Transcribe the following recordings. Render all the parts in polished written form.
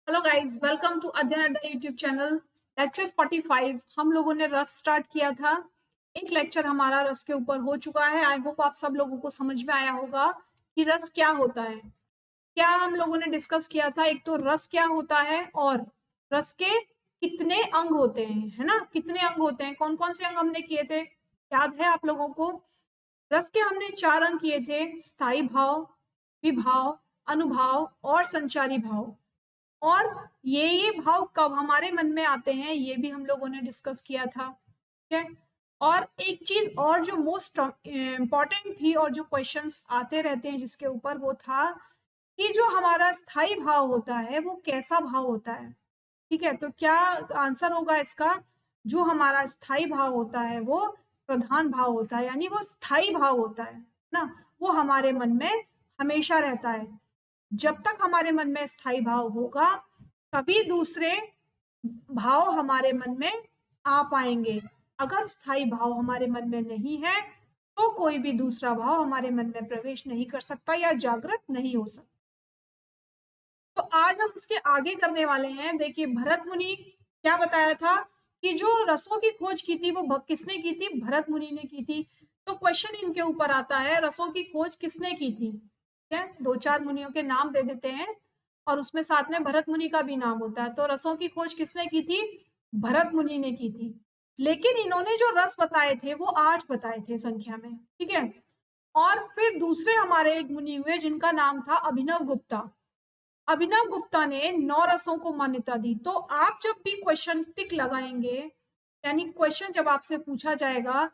Hello guys, welcome to अध्ययन अड्डा YouTube channel. Lecture 45 हम लोगों ने रस स्टार्ट किया था। एक लेक्चर हमारा रस के ऊपर हो चुका है। आई होप आप सब लोगों को समझ में आया होगा कि रस क्या होता है। क्या हम लोगों ने डिस्कस किया था, एक तो रस क्या होता है और रस के कितने अंग होते हैं, है ना। कितने अंग होते हैं, कौन कौन से अंग हमने किए थे, याद है आप लोगों को। रस के हमने 4 अंग किए थे: स्थायी भाव, विभाव, अनुभाव और संचारी भाव। और ये भाव कब हमारे मन में आते हैं ये भी हम लोगों ने डिस्कस किया था। ठीक है। और एक चीज और जो मोस्ट इम्पॉर्टेंट थी और जो क्वेश्चंस आते रहते हैं जिसके ऊपर, वो था कि जो हमारा स्थायी भाव होता है वो कैसा भाव होता है। ठीक है, तो क्या आंसर होगा इसका? जो हमारा स्थायी भाव होता है वो प्रधान भाव होता है, यानी वो स्थायी भाव होता है ना। वो हमारे मन में हमेशा रहता है। जब तक हमारे मन में स्थायी भाव होगा तभी दूसरे भाव हमारे मन में आ पाएंगे। अगर स्थायी भाव हमारे मन में नहीं है तो कोई भी दूसरा भाव हमारे मन में प्रवेश नहीं कर सकता या जागृत नहीं हो सकता। तो आज हम उसके आगे करने वाले हैं। देखिए, भरत मुनि क्या बताया था कि जो रसों की खोज की थी वो किसने की थी? भरत मुनि ने की थी। तो क्वेश्चन इनके ऊपर आता है, रसों की खोज किसने की थी? ठीक है, 2-4 मुनियों के नाम दे देते हैं और उसमें साथ में भरत मुनि का भी नाम होता है। तो रसों की खोज किसने की थी? भरत मुनि ने की थी। लेकिन इन्होंने जो रस बताए थे वो 8 बताए थे संख्या में। ठीक है। और फिर दूसरे हमारे एक मुनि हुए जिनका नाम था अभिनव गुप्ता। अभिनव गुप्ता ने 9 रसों को मान्यता दी। तो आप जब भी क्वेश्चन टिक लगाएंगे, यानी क्वेश्चन जब आपसे पूछा जाएगा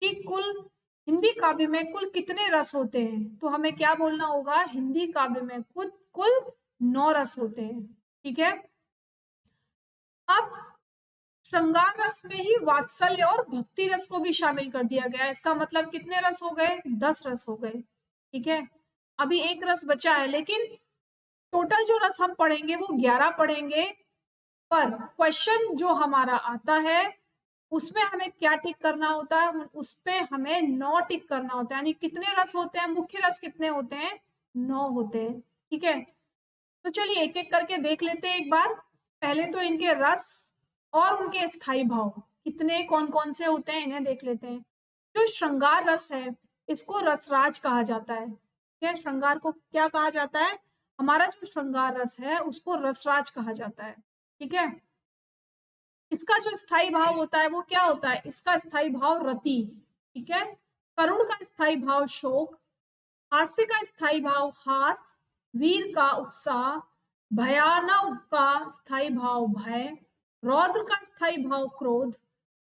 कि कुल हिंदी काव्य में कुल कितने रस होते हैं, तो हमें क्या बोलना होगा? हिंदी काव्य में कुल कुल 9 रस होते हैं। ठीक है। अब श्रृंगार रस में ही वात्सल्य और भक्ति रस को भी शामिल कर दिया गया। इसका मतलब कितने रस हो गए? 10 रस हो गए। ठीक है। अभी एक रस बचा है, लेकिन टोटल जो रस हम पढ़ेंगे वो 11 पढ़ेंगे। पर क्वेश्चन जो हमारा आता है उसमें हमें क्या टिक करना होता है? उस पे हमें 9 टिक करना होता है। यानी कितने रस होते हैं? मुख्य रस कितने होते हैं? 9 होते हैं। ठीक है। तो चलिए एक एक करके देख लेते हैं एक बार। पहले तो इनके रस और उनके स्थायी भाव कितने कौन कौन से होते हैं इन्हें देख लेते हैं। जो श्रृंगार रस है इसको रसराज कहा जाता है। ठीक है, श्रृंगार को क्या कहा जाता है? हमारा जो श्रृंगार रस है उसको रसराज कहा जाता है। ठीक है। इसका जो स्थायी भाव होता है वो क्या होता है? इसका स्थायी भाव रति। ठीक है। करुण का स्थायी भाव शोक, हास्य का स्थायी भाव हास, वीर का उत्साह, भयानव का स्थायी भाव भय, रौद्र का स्थायी भाव क्रोध,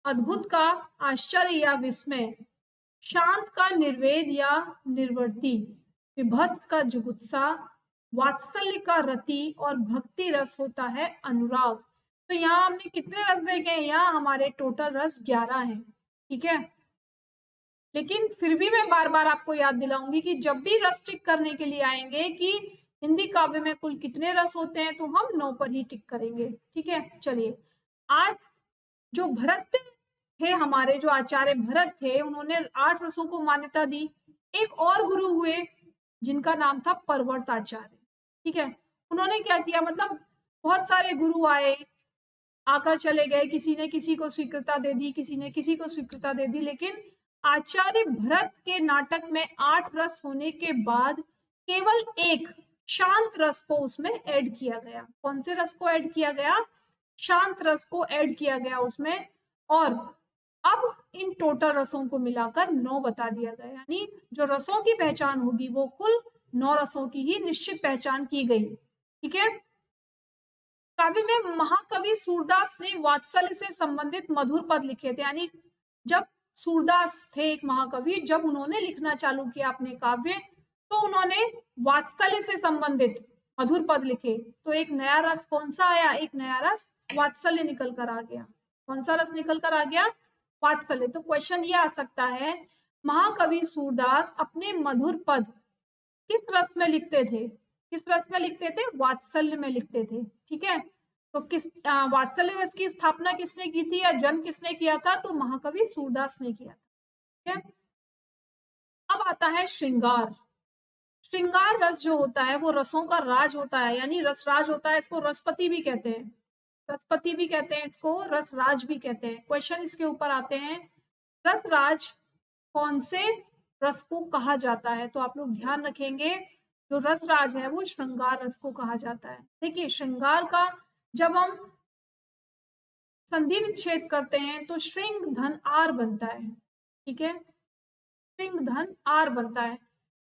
अद्भुत का आश्चर्य या विस्मय, शांत का निर्वेद या निर्वृति, विभत्स का जुगुप्सा, वात्सल्य का रति और भक्ति रस होता है अनुराग। तो यहाँ हमने कितने रस देखे हैं? यहाँ हमारे टोटल रस 11 हैं। ठीक है। लेकिन फिर भी मैं बार बार आपको याद दिलाऊंगी कि जब भी रस टिक करने के लिए आएंगे कि हिंदी काव्य में कुल कितने रस होते हैं, तो हम 9 पर ही टिक करेंगे। ठीक है। चलिए, आज जो भरत थे, हमारे जो आचार्य भरत थे, उन्होंने 8 रसों को मान्यता दी। एक और गुरु हुए जिनका नाम था परवर्त आचार्य। ठीक है। उन्होंने क्या किया, मतलब बहुत सारे गुरु आए, आकर चले गए, किसी ने किसी को स्वीकृता दे दी, किसी ने किसी को स्वीकृता दे दी। लेकिन आचार्य भरत के नाटक में 8 रस होने के बाद केवल एक शांत रस को उसमें ऐड किया गया। कौन से रस को ऐड किया गया? शांत रस को ऐड किया गया उसमें। और अब इन टोटल रसों को मिलाकर 9 बता दिया गया। यानी जो रसों की पहचान होगी वो कुल 9 रसों की ही निश्चित पहचान की गई। ठीक है। काव्य में महाकवि सूरदास ने वात्सल्य से संबंधित मधुर पद लिखे थे। यानी जब सूरदास थे एक महाकवि, जब उन्होंने लिखना चालू किया अपने काव्य, तो उन्होंने वात्सल्य से संबंधित मधुर पद लिखे। तो एक नया रस कौन सा आया? एक नया रस वात्सल्य निकल कर आ गया। कौन सा रस निकल कर आ गया? वात्सल्य। तो क्वेश्चन ये आ सकता है, महाकवि सूरदास अपने मधुर पद किस रस में लिखते थे? किस रस में लिखते थे? वात्सल्य में लिखते थे। ठीक है। तो किस वात्सल्य रस की स्थापना किसने की थी या जन्म किसने किया था? तो महाकवि सूरदास ने किया था। ठीक है। अब आता है श्रृंगार। श्रृंगार रस जो होता है वो रसों का राज होता है, यानी रसराज होता है। इसको रसपति भी कहते हैं, रसपति भी कहते हैं, इसको रसराज भी कहते हैं। क्वेश्चन इसके ऊपर आते हैं, रसराज कौन से रस को कहा जाता है? तो आप लोग ध्यान रखेंगे, जो रसराज है वो श्रृंगार रस को कहा जाता है। देखिए, श्रृंगार का जब हम संधि विच्छेद करते हैं तो श्रृंग धन आर बनता है, ठीक है, श्रृंग धन आर बनता है।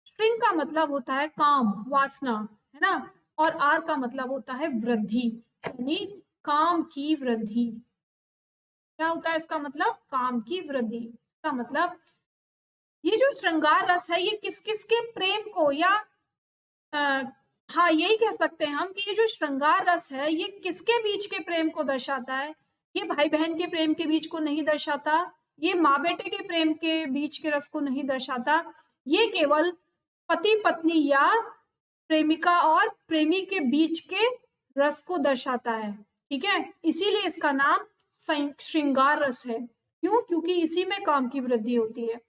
श्रृंग का मतलब होता है काम, वासना, है ना, और आर का मतलब होता है वृद्धि, यानी काम की वृद्धि। क्या होता है इसका मतलब? काम की वृद्धि। इसका मतलब ये जो श्रृंगार रस है ये किस किस के प्रेम को, या हाँ यही कह सकते हैं हम कि ये जो श्रृंगार रस है ये किसके बीच के प्रेम को दर्शाता है? ये भाई बहन के प्रेम के बीच को नहीं दर्शाता, ये माँ बेटे के प्रेम के बीच के रस को नहीं दर्शाता, ये केवल पति पत्नी या प्रेमिका और प्रेमी के बीच के रस को दर्शाता है, ठीक है। इसीलिए इसका नाम श्रृंगार रस है। क्यों? क्योंकि इसी में काम की वृद्धि होती है।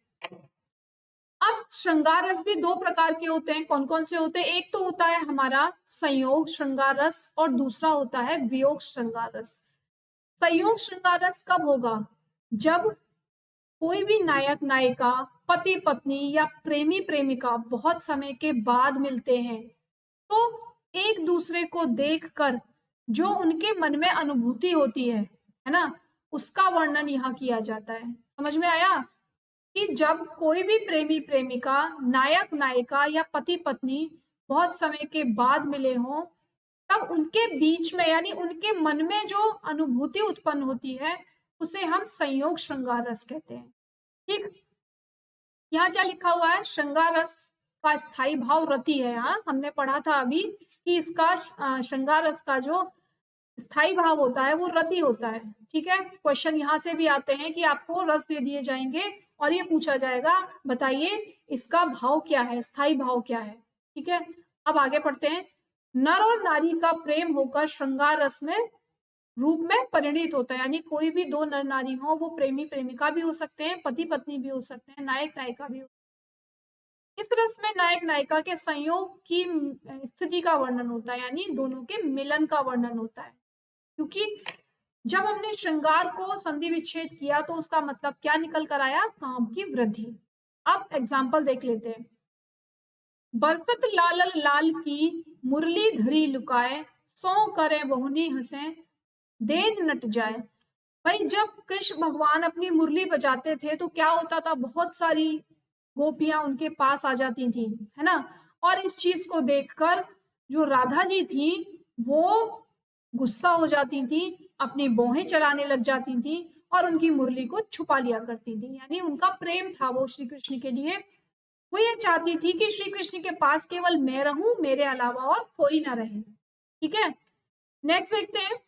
अब श्रृंगार रस भी दो प्रकार के होते हैं। कौन कौन से होते हैं? एक तो होता है हमारा संयोग श्रृंगार रस और दूसरा होता है वियोग श्रृंगार रस। संयोग श्रृंगार रस कब होगा? जब कोई भी नायक नायिका, पति पत्नी या प्रेमी प्रेमिका बहुत समय के बाद मिलते हैं तो एक दूसरे को देखकर जो उनके मन में अनुभूति होती है ना, उसका वर्णन यहाँ किया जाता है। समझ में आया कि जब कोई भी प्रेमी प्रेमिका, नायक नायिका या पति पत्नी बहुत समय के बाद मिले हों तब उनके बीच में, यानी उनके मन में जो अनुभूति उत्पन्न होती है उसे हम संयोग श्रृंगार रस कहते हैं, ठीक। यहाँ क्या लिखा हुआ है? श्रृंगार रस का स्थायी भाव रति है। हाँ, हमने पढ़ा था अभी कि इसका श्रृंगार रस का जो स्थायी भाव होता है वो रति होता है, ठीक है। क्वेश्चन यहाँ से भी आते हैं कि आपको रस दे दिए जाएंगे और ये पूछा जाएगा बताइए इसका भाव क्या है, स्थायी भाव क्या है, ठीक है। अब आगे पढ़ते हैं। नर और नारी का प्रेम होकर श्रृंगार रस में रूप में परिणित होता है, यानी कोई भी दो नर नारी हो, वो प्रेमी प्रेमिका भी हो सकते हैं, पति पत्नी भी हो सकते हैं, नायक नायिका भी हो। इस रस में नायक नायिका के संयोग की स्थिति का वर्णन होता है, यानी दोनों के मिलन का वर्णन होता है। क्योंकि जब हमने श्रृंगार को संधि विच्छेद किया तो उसका मतलब क्या निकल कर आया? काम की वृद्धि। अब एग्जाम्पल देख लेते हैं। बरसत लालल लाल की मुरली धरी लुकाए, सो करे बहुनी हंसे देन नट जाए। भाई जब कृष्ण भगवान अपनी मुरली बजाते थे तो क्या होता था? बहुत सारी गोपियां उनके पास आ जाती थी, है ना, और इस चीज को देखकर जो राधा जी थी वो गुस्सा हो जाती थी, अपनी भौहें चलाने लग जाती थी और उनकी मुरली को छुपा लिया करती थी। यानी उनका प्रेम था वो श्री कृष्ण के लिए। वो ये चाहती थी कि श्री कृष्ण के पास केवल मैं रहूं, मेरे अलावा और कोई ना रहे, ठीक है। नेक्स्ट देखते हैं,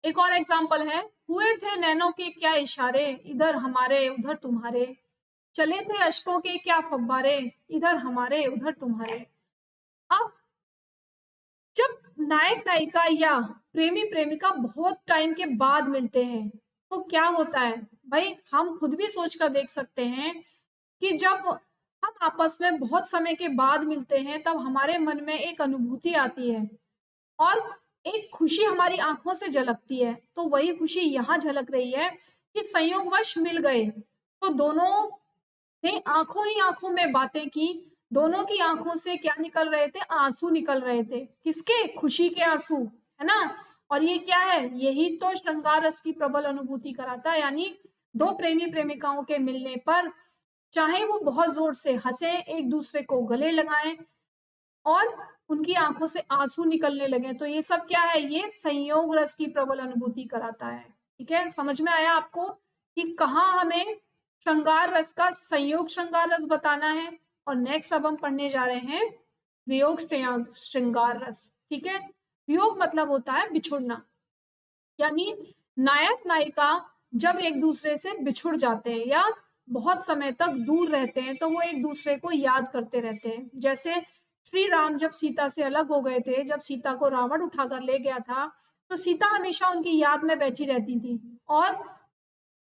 एक और एग्जाम्पल है। हुए थे नैनों के क्या इशारे, इधर हमारे उधर तुम्हारे, चले थे अश्कों के क्या फव्वारे, इधर हमारे उधर तुम्हारे। अब जब नायक नायिका या प्रेमी प्रेमिका बहुत टाइम के बाद मिलते हैं तो क्या होता है? भाई हम खुद भी सोच कर देख सकते हैं कि जब हम आपस में बहुत समय के बाद मिलते हैं तब हमारे मन में एक अनुभूति आती है और एक खुशी हमारी आंखों से झलकती है। तो वही खुशी यहाँ झलक रही है कि संयोगवश मिल गए तो दोनों ने आंखों ही आंखों में बातें की, दोनों की आंखों से क्या निकल रहे थे? आंसू निकल रहे थे। किसके? खुशी के आंसू, है ना। और ये क्या है? यही तो श्रृंगार रस की प्रबल अनुभूति कराता है। यानी दो प्रेमी प्रेमिकाओं के मिलने पर चाहे वो बहुत जोर से हंसे, एक दूसरे को गले लगाएं और उनकी आंखों से आंसू निकलने लगे, तो ये सब क्या है? ये संयोग रस की प्रबल अनुभूति कराता है, ठीक है। समझ में आया आपको कि कहाँ हमें श्रृंगार रस का संयोग श्रृंगार रस बताना है। और नेक्स्ट अब हम पढ़ने जा रहे हैं वियोग श्रृंगार रस, ठीक है। वियोग मतलब होता है बिछुड़ना, यानी नायक नायिका जब एक दूसरे से बिछुड़ जाते हैं या बहुत समय तक दूर रहते हैं तो वो एक दूसरे को याद करते रहते हैं। जैसे श्री राम जब सीता से अलग हो गए थे, जब सीता को रावण उठाकर ले गया था तो सीता हमेशा उनकी याद में बैठी रहती थी और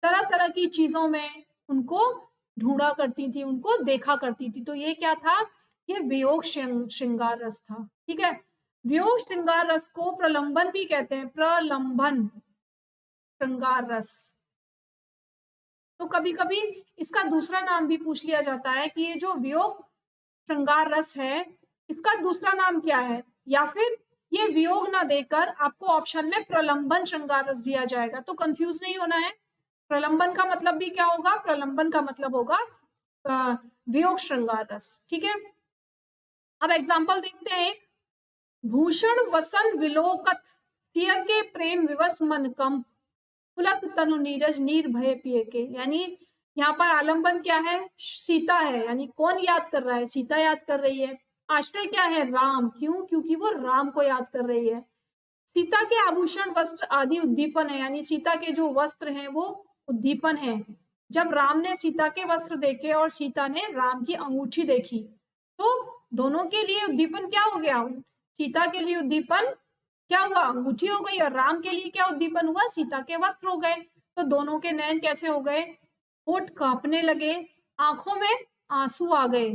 तरह तरह की चीजों में उनको ढूंढा करती थी, उनको देखा करती थी। तो ये क्या था ये वियोग श्रृंगार रस था। ठीक है, वियोग श्रृंगार रस को प्रलंबन भी कहते हैं, प्रलंबन श्रृंगार रस। तो कभी कभी इसका दूसरा नाम भी पूछ लिया जाता है कि ये जो वियोग श्रृंगार रस है इसका दूसरा नाम क्या है, या फिर ये वियोग ना देकर आपको ऑप्शन में प्रलंबन श्रृंगार रस दिया जाएगा। तो कंफ्यूज नहीं होना है, प्रलंबन का मतलब भी क्या होगा, प्रलंबन का मतलब होगा वियोग श्रृंगार रस। ठीक है, अब एग्जाम्पल देखते हैं। भूषण वसन विलोकत सिय के प्रेम विवश मन कम पुलक तनु नीरज नीर भय पिए के। यानी यहाँ पर आलंबन क्या है, सीता है, यानी कौन याद कर रहा है, सीता याद कर रही है। आश्रय क्या है, राम। क्यों, क्योंकि वो राम को याद कर रही है। सीता के आभूषण वस्त्र आदि उद्दीपन है, यानी सीता के जो वस्त्र हैं वो उद्दीपन है। जब राम ने सीता के वस्त्र देखे और सीता ने राम की अंगूठी देखी तो दोनों के लिए उद्दीपन क्या हो गया, सीता के लिए उद्दीपन क्या हुआ, अंगूठी हो गई, और राम के लिए क्या उद्दीपन हुआ, सीता के वस्त्र हो गए। तो दोनों के नयन कैसे हो गए, होठ कांपने लगे, आंखों में आंसू आ गए।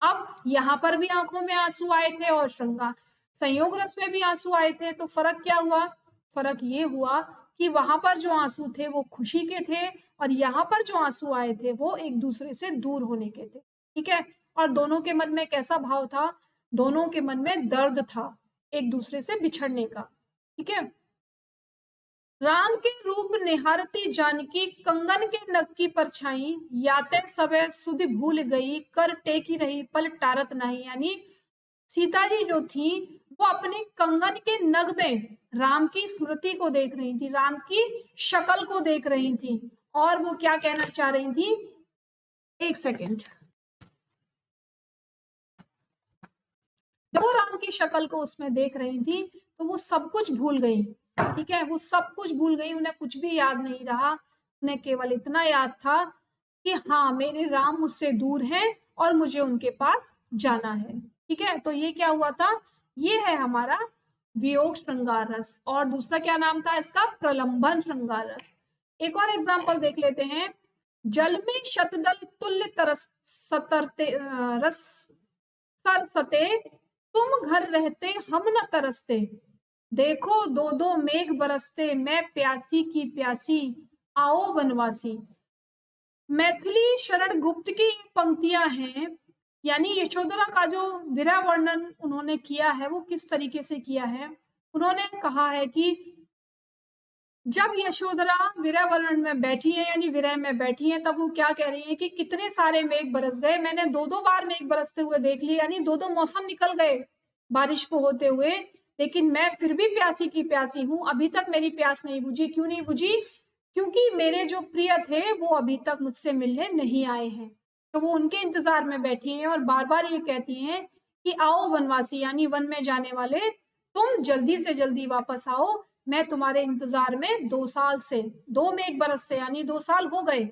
अब यहाँ पर भी आंखों में आंसू आए थे और श्रृंगार संयोग रस में भी आंसू आए थे। तो फर्क क्या हुआ, फर्क ये हुआ कि वहां पर जो आंसू थे वो खुशी के थे और यहाँ पर जो आंसू आए थे वो एक दूसरे से दूर होने के थे। ठीक है, और दोनों के मन में कैसा भाव था, दोनों के मन में दर्द था एक दूसरे से बिछड़ने का। ठीक है, राम के रूप निहारती जानकी कंगन के नक की परछाई याते सबे सुधि भूल गई कर टेकी रही पल टारत नहीं। यानी सीता जी जो थी वो अपने कंगन के नग में राम की स्मृति को देख रही थी, राम की शक्ल को देख रही थी, और वो क्या कहना चाह रही थी, एक सेकेंड, जब वो राम की शक्ल को उसमें देख रही थी तो वो सब कुछ भूल गई। ठीक है, वो सब कुछ भूल गई, उन्हें कुछ भी याद नहीं रहा, उन्हें केवल इतना याद था कि हाँ मेरे राम मुझसे दूर हैं और मुझे उनके पास जाना है। ठीक है, तो ये क्या हुआ था, ये है हमारा वियोग श्रृंगार रस। और दूसरा क्या नाम था इसका, प्रलंबन श्रृंगार रस। एक और एग्जाम्पल देख लेते हैं। जल में शतदल तुल्य तरस सतरते रस सरसते तुम घर रहते हम न तरसते देखो दो दो मेघ बरसते मैं प्यासी की प्यासी आओ बनवासी। मैथिली शरण गुप्त की पंक्तियां हैं, यानी यशोधरा का जो विरह वर्णन उन्होंने किया है वो किस तरीके से किया है, उन्होंने कहा है कि जब यशोधरा विरह वर्णन में बैठी है, यानी विरह में बैठी है, तब वो क्या कह रही है कि कितने सारे मेघ बरस गए, मैंने दो दो बार मेघ बरसते हुए देख लिए, यानी दो दो मौसम निकल गए बारिश को होते हुए, लेकिन मैं फिर भी प्यासी की प्यासी हूँ, अभी तक मेरी प्यास नहीं बुझी। क्यों नहीं बुझी, क्योंकि मेरे जो प्रिय थे वो अभी तक मुझसे मिलने नहीं आए हैं। तो वो उनके इंतजार में बैठी हैं और बार बार ये कहती हैं कि आओ वनवासी, यानी वन में जाने वाले, तुम जल्दी से जल्दी वापस आओ, मैं तुम्हारे इंतजार में 2 साल से, 2 मेघ बरसते यानी 2 साल हो गए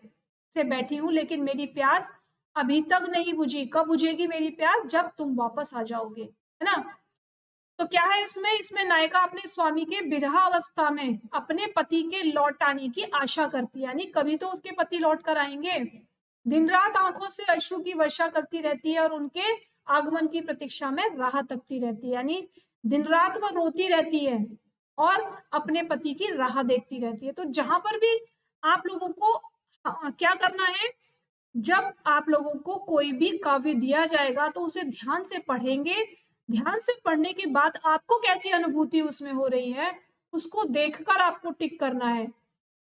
से बैठी हूँ, लेकिन मेरी प्यास अभी तक नहीं बुझी। कब बुझेगी मेरी प्यास, जब तुम वापस आ जाओगे, है ना। तो क्या है इसमें नायिका अपने स्वामी के विरह अवस्था में अपने पति के लौट आने की आशा करती है, यानी कभी तो उसके पति लौट कर आएंगे। दिन रात आंखों से अश्रु की वर्षा करती रहती है और उनके आगमन की प्रतीक्षा में राह तकती रहती है, यानी दिन रात वो रोती रहती है और अपने पति की राह देखती रहती है। तो जहां पर भी आप लोगों को क्या करना है, जब आप लोगों को कोई भी काव्य दिया जाएगा तो उसे ध्यान से पढ़ेंगे, ध्यान से पढ़ने के बाद आपको कैसी अनुभूति उसमें हो रही है उसको देखकर आपको टिक करना है।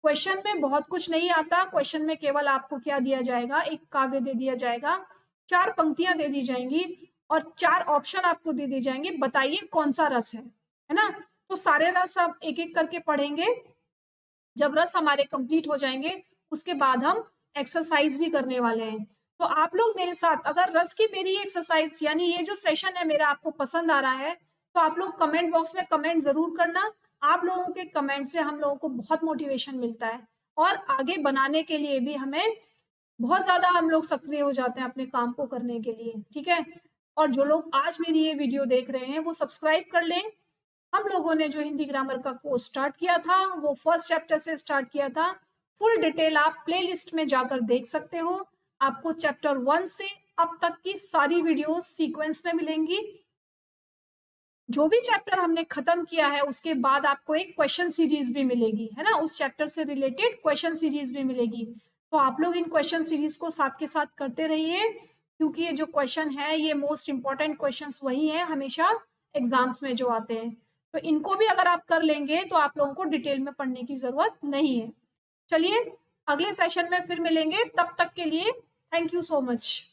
क्वेश्चन में बहुत कुछ नहीं आता, क्वेश्चन में केवल आपको क्या दिया जाएगा, एक काव्य दे दिया जाएगा, 4 पंक्तियां दे दी जाएंगी और 4 ऑप्शन आपको दे दिए जाएंगे, बताइए कौन सा रस है ना। तो सारे रस आप एक एक करके पढ़ेंगे। जब रस हमारे कंप्लीट हो जाएंगे उसके बाद हम एक्सरसाइज भी करने वाले हैं। तो आप लोग मेरे साथ, अगर रस की मेरी एक्सरसाइज यानी ये जो सेशन है मेरा आपको पसंद आ रहा है तो आप लोग कमेंट बॉक्स में कमेंट जरूर करना। आप लोगों के कमेंट से हम लोगों को बहुत मोटिवेशन मिलता है और आगे बनाने के लिए भी हमें बहुत ज्यादा हम लोग सक्रिय हो जाते हैं अपने काम को करने के लिए। ठीक है, और जो लोग आज मेरी ये वीडियो देख रहे हैं वो सब्सक्राइब कर लें। हम लोगों ने जो हिंदी ग्रामर का कोर्स स्टार्ट किया था वो फर्स्ट चैप्टर से स्टार्ट किया था। फुल डिटेल आप प्लेलिस्ट में जाकर देख सकते हो। आपको चैप्टर 1 से अब तक की सारी वीडियोस सीक्वेंस में मिलेंगी। जो भी चैप्टर हमने खत्म किया है उसके बाद आपको एक क्वेश्चन सीरीज भी मिलेगी, है ना, उस चैप्टर से रिलेटेड क्वेश्चन सीरीज भी मिलेगी। तो आप लोग इन क्वेश्चन सीरीज को साथ के साथ करते रहिए, क्योंकि ये जो क्वेश्चन है ये मोस्ट इंपॉर्टेंट क्वेश्चंस वही हैं हमेशा एग्जाम्स में जो आते हैं। तो इनको भी अगर आप कर लेंगे तो आप लोगों को डिटेल में पढ़ने की जरूरत नहीं है। चलिए अगले सेशन में फिर मिलेंगे, तब तक के लिए थैंक यू सो मच।